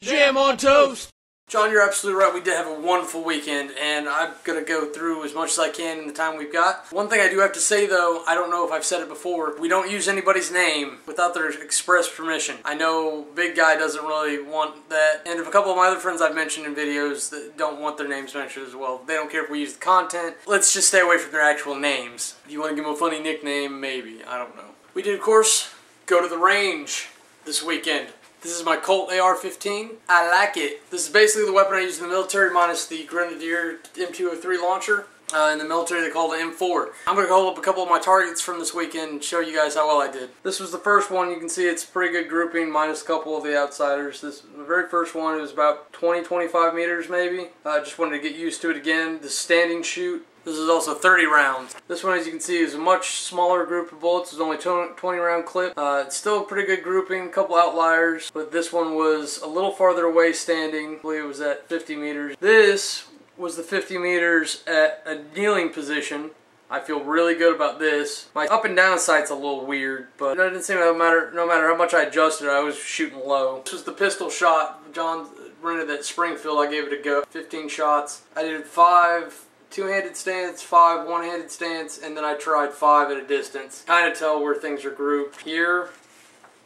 Jam on toast! John, you're absolutely right. We did have a wonderful weekend, and I'm going to go through as much as I can in the time we've got. One thing I do have to say, though, I don't know if I've said it before, we don't use anybody's name without their express permission. I know Big Guy doesn't really want that, and if a couple of my other friends I've mentioned in videos that don't want their names mentioned as well, they don't care if we use the content. Let's just stay away from their actual names. If you want to give them a funny nickname, maybe. I don't know. We did, of course, go to the range this weekend. This is my Colt AR-15. I like it. This is basically the weapon I use in the military minus the Grenadier M203 launcher. In the military they call it M4. I'm going to hold up a couple of my targets from this weekend and show you guys how well I did. This was the first one. You can see it's a pretty good grouping minus a couple of the outsiders. This the very first one. It was about 20-25 meters maybe. I just wanted to get used to it again. The standing shoot. This is also 30 rounds. This one, as you can see, is a much smaller group of bullets. It's only 20 round clip. It's still a pretty good grouping, a couple outliers, but this one was a little farther away standing. I believe it was at 50 meters. This was the 50 meters at a kneeling position. I feel really good about this. My up and down sight's a little weird, but it didn't seem to matter. No matter how much I adjusted, I was shooting low. This was the pistol shot. John rented that Springfield. I gave it a go. 15 shots. I did 5 two-handed stance, 5 one-handed stance, and then I tried 5 at a distance. Kind of tell where things are grouped. Here,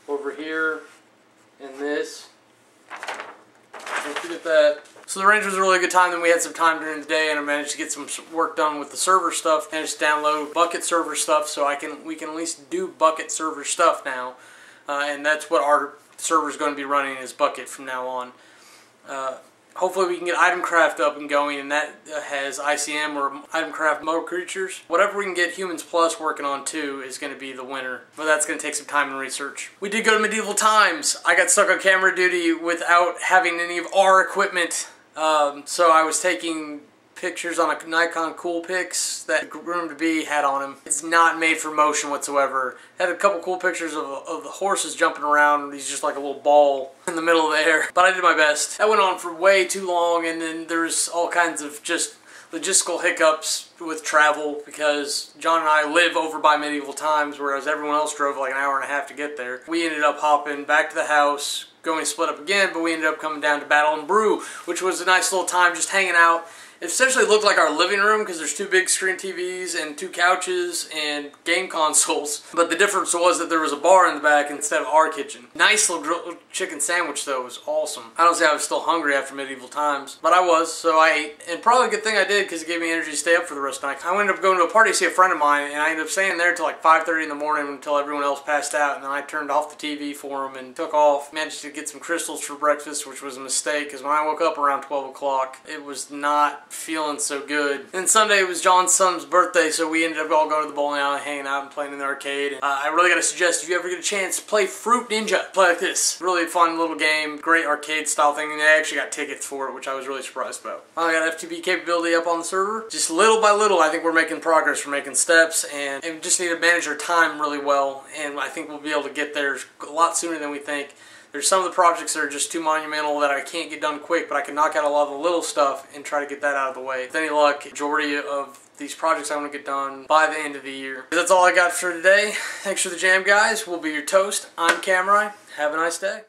over here, and this. Don't forget that. So the range was a really good time. Then we had some time during the day, and I managed to get some work done with the server stuff. And just download bucket server stuff, so we can at least do bucket server stuff now. And that's what our server is going to be running, is bucket from now on. Hopefully we can get Itemcraft up and going, and that has ICM or Itemcraft Motor Creatures. Whatever we can get Humans Plus working on too is going to be the winner, but that's going to take some time and research. We did go to medieval times. I got stuck on camera duty without having any of our equipment, so I was taking pictures on a Nikon Coolpix that groom-to-be had on him. It's not made for motion whatsoever. Had a couple cool pictures of the horses jumping around. He's just like a little ball in the middle of the air. But I did my best. That went on for way too long, and then there's all kinds of just logistical hiccups with travel because John and I live over by medieval times, whereas everyone else drove like an hour and a half to get there. We ended up hopping back to the house, going to split up again, but we ended up coming down to Battle and Brew, which was a nice little time just hanging out. It essentially looked like our living room because there's 2 big screen TVs and 2 couches and game consoles. But the difference was that there was a bar in the back instead of our kitchen. Nice little grilled chicken sandwich though. It was awesome. I don't say I was still hungry after medieval times, but I was, so I ate. And probably a good thing I did because it gave me energy to stay up for the rest of the night. I ended up going to a party to see a friend of mine, and I ended up staying there till like 5:30 in the morning until everyone else passed out, and then I turned off the TV for them and took off. Managed to get some crystals for breakfast, which was a mistake because when I woke up around 12 o'clock, it was not feeling so good. And Sunday was John's son's birthday, so we ended up all going to the bowling alley, hanging out and playing in the arcade. I really gotta suggest, if you ever get a chance, play Fruit Ninja. Play like this. Really fun little game, great arcade style thing, and they actually got tickets for it, which I was really surprised about. I got FTP capability up on the server. Just little by little, I think we're making progress, we're making steps, and we just need to manage our time really well, and I think we'll be able to get there a lot sooner than we think. There's some of the projects that are just too monumental that I can't get done quick, but I can knock out a lot of the little stuff and try to get that out of the way. With any luck, the majority of these projects I want to get done by the end of the year. That's all I got for today. Thanks for the jam, guys. We'll be your toast. I'm Cameron. Have a nice day.